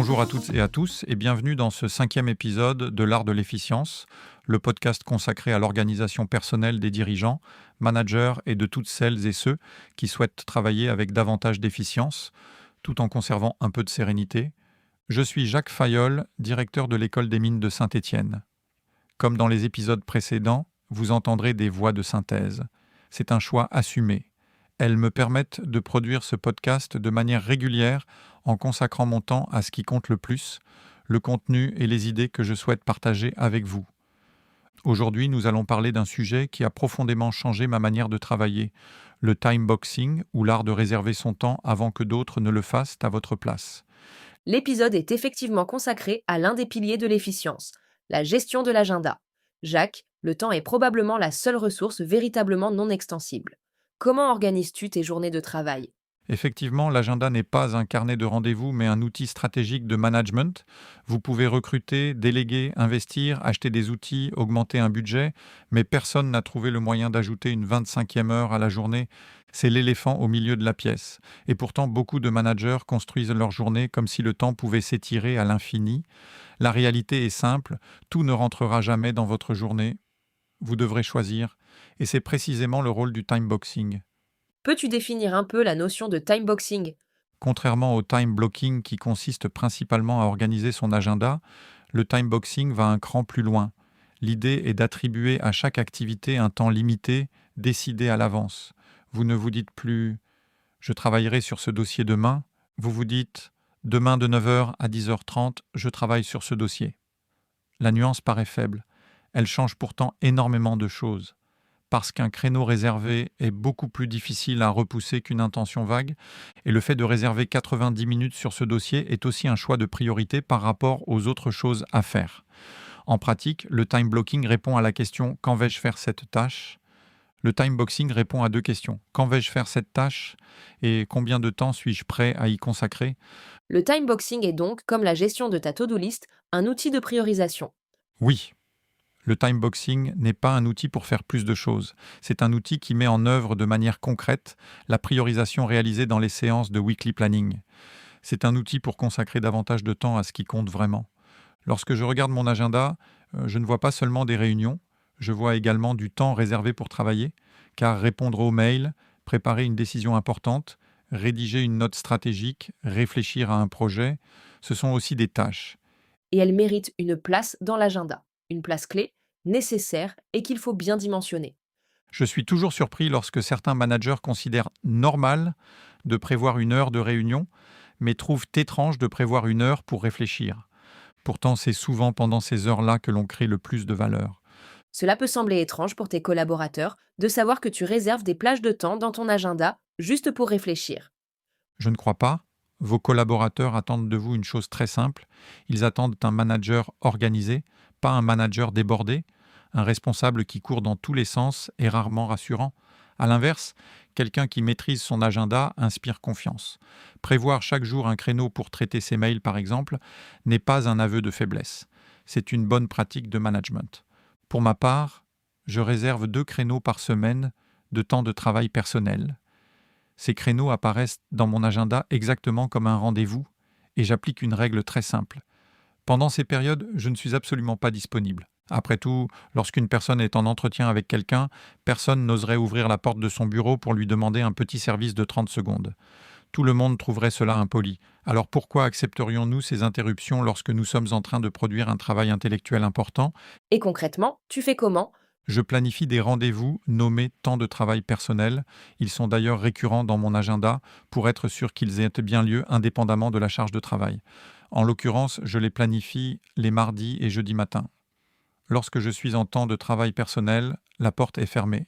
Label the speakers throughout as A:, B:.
A: Bonjour à toutes et à tous et bienvenue dans ce 5e épisode de l'art de l'efficience, le podcast consacré à l'organisation personnelle des dirigeants, managers et de toutes celles et ceux qui souhaitent travailler avec davantage d'efficience, tout en conservant un peu de sérénité. Je suis Jacques Fayolle, directeur de l'école des mines de Saint-Étienne. Comme dans les épisodes précédents, vous entendrez des voix de synthèse. C'est un choix assumé. Elles me permettent de produire ce podcast de manière régulière en consacrant mon temps à ce qui compte le plus, le contenu et les idées que je souhaite partager avec vous. Aujourd'hui, nous allons parler d'un sujet qui a profondément changé ma manière de travailler, le time boxing, ou l'art de réserver son temps avant que d'autres ne le fassent à votre place.
B: L'épisode est effectivement consacré à l'un des piliers de l'efficience, la gestion de l'agenda. Jacques, le temps est probablement la seule ressource véritablement non extensible. Comment organises-tu tes journées de travail ?
A: Effectivement, l'agenda n'est pas un carnet de rendez-vous, mais un outil stratégique de management. Vous pouvez recruter, déléguer, investir, acheter des outils, augmenter un budget, mais personne n'a trouvé le moyen d'ajouter une 25e heure à la journée. C'est l'éléphant au milieu de la pièce. Et pourtant, beaucoup de managers construisent leur journée comme si le temps pouvait s'étirer à l'infini. La réalité est simple, tout ne rentrera jamais dans votre journée. Vous devrez choisir. Et c'est précisément le rôle du time boxing.
B: Peux-tu définir un peu la notion de time boxing ?
A: Contrairement au time blocking qui consiste principalement à organiser son agenda, le time boxing va un cran plus loin. L'idée est d'attribuer à chaque activité un temps limité, décidé à l'avance. Vous ne vous dites plus « je travaillerai sur ce dossier demain », vous vous dites « demain de 9h à 10h30, je travaille sur ce dossier ». La nuance paraît faible. Elle change pourtant énormément de choses. Parce qu'un créneau réservé est beaucoup plus difficile à repousser qu'une intention vague, et le fait de réserver 90 minutes sur ce dossier est aussi un choix de priorité par rapport aux autres choses à faire. En pratique, le time blocking répond à la question « quand vais-je faire cette tâche ?» Le time boxing répond à deux questions. Quand vais-je faire cette tâche et combien de temps suis-je prêt à y consacrer ?
B: Le time boxing est donc, comme la gestion de ta to-do list, un outil de priorisation.
A: Oui. Le time boxing n'est pas un outil pour faire plus de choses. C'est un outil qui met en œuvre de manière concrète la priorisation réalisée dans les séances de weekly planning. C'est un outil pour consacrer davantage de temps à ce qui compte vraiment. Lorsque je regarde mon agenda, je ne vois pas seulement des réunions, je vois également du temps réservé pour travailler, car répondre aux mails, préparer une décision importante, rédiger une note stratégique, réfléchir à un projet, ce sont aussi des tâches.
B: Et elle mérite une place dans l'agenda. Une place clé, nécessaire et qu'il faut bien dimensionner.
A: Je suis toujours surpris lorsque certains managers considèrent normal de prévoir une heure de réunion, mais trouvent étrange de prévoir une heure pour réfléchir. Pourtant, c'est souvent pendant ces heures-là que l'on crée le plus de valeur.
B: Cela peut sembler étrange pour tes collaborateurs de savoir que tu réserves des plages de temps dans ton agenda juste pour réfléchir.
A: Je ne crois pas. Vos collaborateurs attendent de vous une chose très simple. Ils attendent un manager organisé, pas un manager débordé. Un responsable qui court dans tous les sens est rarement rassurant. À l'inverse, quelqu'un qui maîtrise son agenda inspire confiance. Prévoir chaque jour un créneau pour traiter ses mails, par exemple, n'est pas un aveu de faiblesse. C'est une bonne pratique de management. Pour ma part, je réserve 2 créneaux par semaine de temps de travail personnel. Ces créneaux apparaissent dans mon agenda exactement comme un rendez-vous et j'applique une règle très simple. Pendant ces périodes, je ne suis absolument pas disponible. Après tout, lorsqu'une personne est en entretien avec quelqu'un, personne n'oserait ouvrir la porte de son bureau pour lui demander un petit service de 30 secondes. Tout le monde trouverait cela impoli. Alors pourquoi accepterions-nous ces interruptions lorsque nous sommes en train de produire un travail intellectuel important ?
B: Et concrètement, tu fais comment ?
A: Je planifie des rendez-vous nommés temps de travail personnel. Ils sont d'ailleurs récurrents dans mon agenda pour être sûr qu'ils aient bien lieu indépendamment de la charge de travail. En l'occurrence, je les planifie les mardis et jeudis matins. Lorsque je suis en temps de travail personnel, la porte est fermée.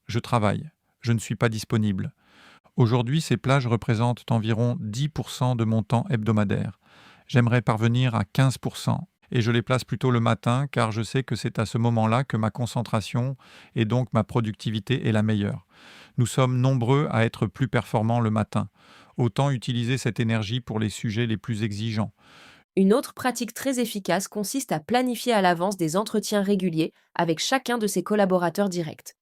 A: Je travaille. Je ne suis pas disponible. Aujourd'hui, ces plages représentent environ 10% de mon temps hebdomadaire. J'aimerais parvenir à 15%. Et je les place plutôt le matin car je sais que c'est à ce moment-là que ma concentration et donc ma productivité est la meilleure. Nous sommes nombreux à être plus performants le matin. Autant utiliser cette énergie pour les sujets les plus exigeants.
B: Une autre pratique très efficace consiste à planifier à l'avance des entretiens réguliers avec chacun de ses collaborateurs directs.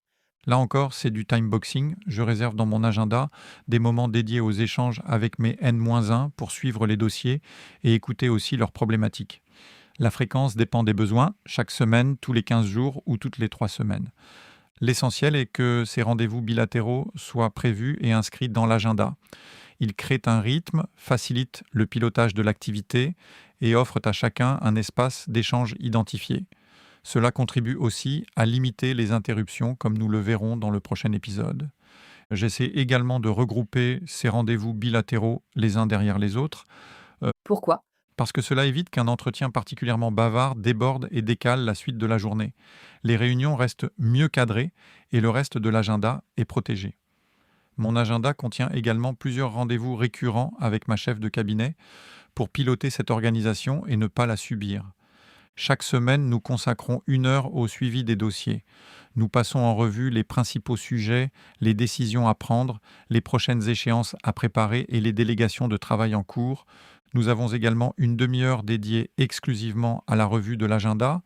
A: Là encore, c'est du time boxing. Je réserve dans mon agenda des moments dédiés aux échanges avec mes N-1 pour suivre les dossiers et écouter aussi leurs problématiques. La fréquence dépend des besoins, chaque semaine, tous les 15 jours ou toutes les 3 semaines. L'essentiel est que ces rendez-vous bilatéraux soient prévus et inscrits dans l'agenda. Ils créent un rythme, facilitent le pilotage de l'activité et offrent à chacun un espace d'échange identifié. Cela contribue aussi à limiter les interruptions, comme nous le verrons dans le prochain épisode. J'essaie également de regrouper ces rendez-vous bilatéraux les uns derrière les autres,
B: Pourquoi?
A: parce que cela évite qu'un entretien particulièrement bavard déborde et décale la suite de la journée. Les réunions restent mieux cadrées et le reste de l'agenda est protégé. Mon agenda contient également plusieurs rendez-vous récurrents avec ma chef de cabinet pour piloter cette organisation et ne pas la subir. Chaque semaine, nous consacrons 1 heure au suivi des dossiers. Nous passons en revue les principaux sujets, les décisions à prendre, les prochaines échéances à préparer et les délégations de travail en cours. Nous avons également une demi-heure dédiée exclusivement à la revue de l'agenda.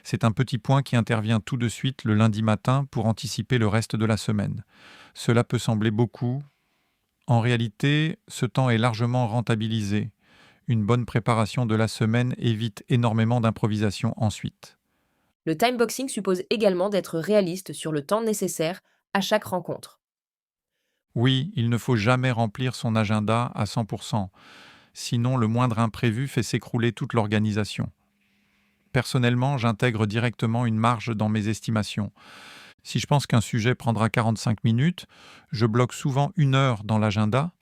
A: C'est un petit point qui intervient tout de suite le lundi matin pour anticiper le reste de la semaine. Cela peut sembler beaucoup. En réalité, ce temps est largement rentabilisé. Une bonne préparation de la semaine évite énormément d'improvisation ensuite.
B: Le time boxing suppose également d'être réaliste sur le temps nécessaire à chaque rencontre.
A: Oui, il ne faut jamais remplir son agenda à 100%, sinon le moindre imprévu fait s'écrouler toute l'organisation. Personnellement, j'intègre directement une marge dans mes estimations. Si je pense qu'un sujet prendra 45 minutes, je bloque souvent 1 heure dans l'agenda.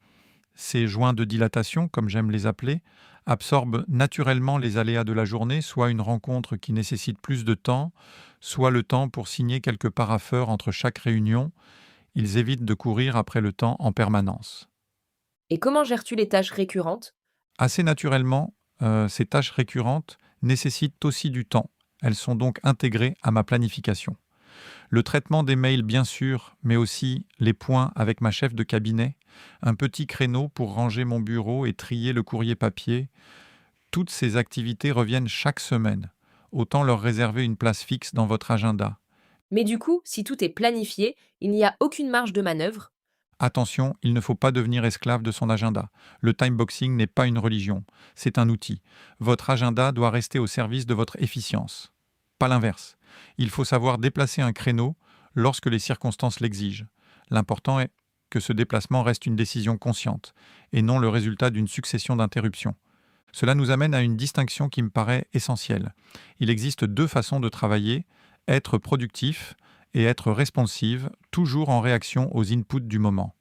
A: Ces joints de dilatation, comme j'aime les appeler, absorbent naturellement les aléas de la journée, soit une rencontre qui nécessite plus de temps, soit le temps pour signer quelques parapheurs entre chaque réunion. Ils évitent de courir après le temps en permanence.
B: Et comment gères-tu les tâches récurrentes?
A: Assez naturellement, ces tâches récurrentes nécessitent aussi du temps. Elles sont donc intégrées à ma planification. Le traitement des mails, bien sûr, mais aussi les points avec ma chef de cabinet, un petit créneau pour ranger mon bureau et trier le courrier papier. Toutes ces activités reviennent chaque semaine. Autant leur réserver une place fixe dans votre agenda.
B: Mais du coup, si tout est planifié, il n'y a aucune marge de manœuvre.
A: Attention, il ne faut pas devenir esclave de son agenda. Le timeboxing n'est pas une religion, c'est un outil. Votre agenda doit rester au service de votre efficience. Pas l'inverse. Il faut savoir déplacer un créneau lorsque les circonstances l'exigent. L'important est que ce déplacement reste une décision consciente et non le résultat d'une succession d'interruptions. Cela nous amène à une distinction qui me paraît essentielle. Il existe 2 façons de travailler, être productif et être responsive, toujours en réaction aux inputs du moment.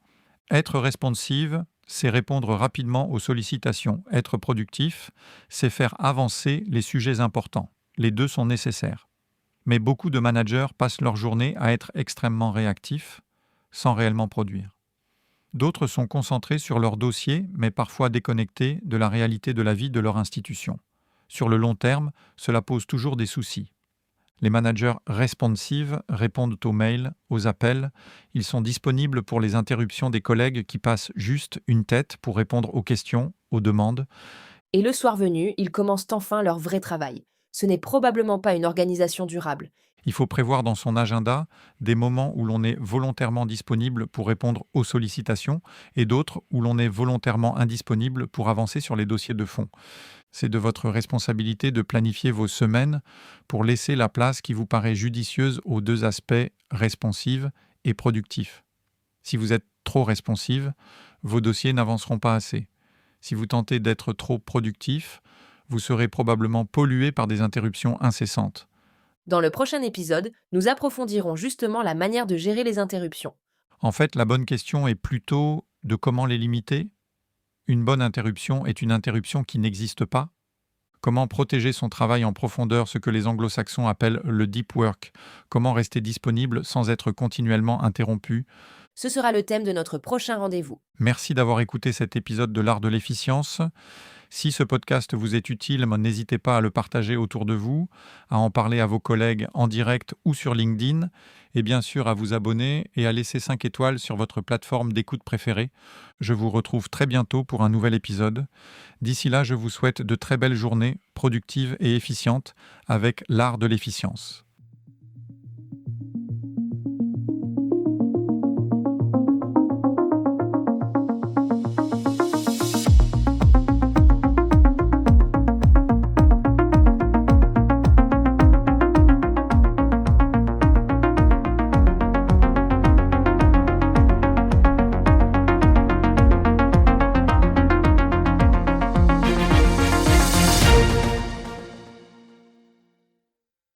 A: Être responsive, c'est répondre rapidement aux sollicitations. Être productif, c'est faire avancer les sujets importants. Les 2 sont nécessaires. Mais beaucoup de managers passent leur journée à être extrêmement réactifs, sans réellement produire. D'autres sont concentrés sur leur dossier, mais parfois déconnectés de la réalité de la vie de leur institution. Sur le long terme, cela pose toujours des soucis. Les managers responsives répondent aux mails, aux appels. Ils sont disponibles pour les interruptions des collègues qui passent juste une tête pour répondre aux questions, aux demandes.
B: Et le soir venu, ils commencent enfin leur vrai travail. Ce n'est probablement pas une organisation durable.
A: Il faut prévoir dans son agenda des moments où l'on est volontairement disponible pour répondre aux sollicitations et d'autres où l'on est volontairement indisponible pour avancer sur les dossiers de fond. C'est de votre responsabilité de planifier vos semaines pour laisser la place qui vous paraît judicieuse aux 2 aspects responsive et productif. Si vous êtes trop responsive, vos dossiers n'avanceront pas assez. Si vous tentez d'être trop productif, vous serez probablement pollué par des interruptions incessantes.
B: Dans le prochain épisode, nous approfondirons justement la manière de gérer les interruptions.
A: En fait, la bonne question est plutôt de comment les limiter. Une bonne interruption est une interruption qui n'existe pas. Comment protéger son travail en profondeur, ce que les anglo-saxons appellent le deep work. Comment rester disponible sans être continuellement interrompu.
B: Ce sera le thème de notre prochain rendez-vous.
A: Merci d'avoir écouté cet épisode de l'art de l'efficience. Si ce podcast vous est utile, n'hésitez pas à le partager autour de vous, à en parler à vos collègues en direct ou sur LinkedIn, et bien sûr à vous abonner et à laisser 5 étoiles sur votre plateforme d'écoute préférée. Je vous retrouve très bientôt pour un nouvel épisode. D'ici là, je vous souhaite de très belles journées, productives et efficientes, avec l'art de l'efficience.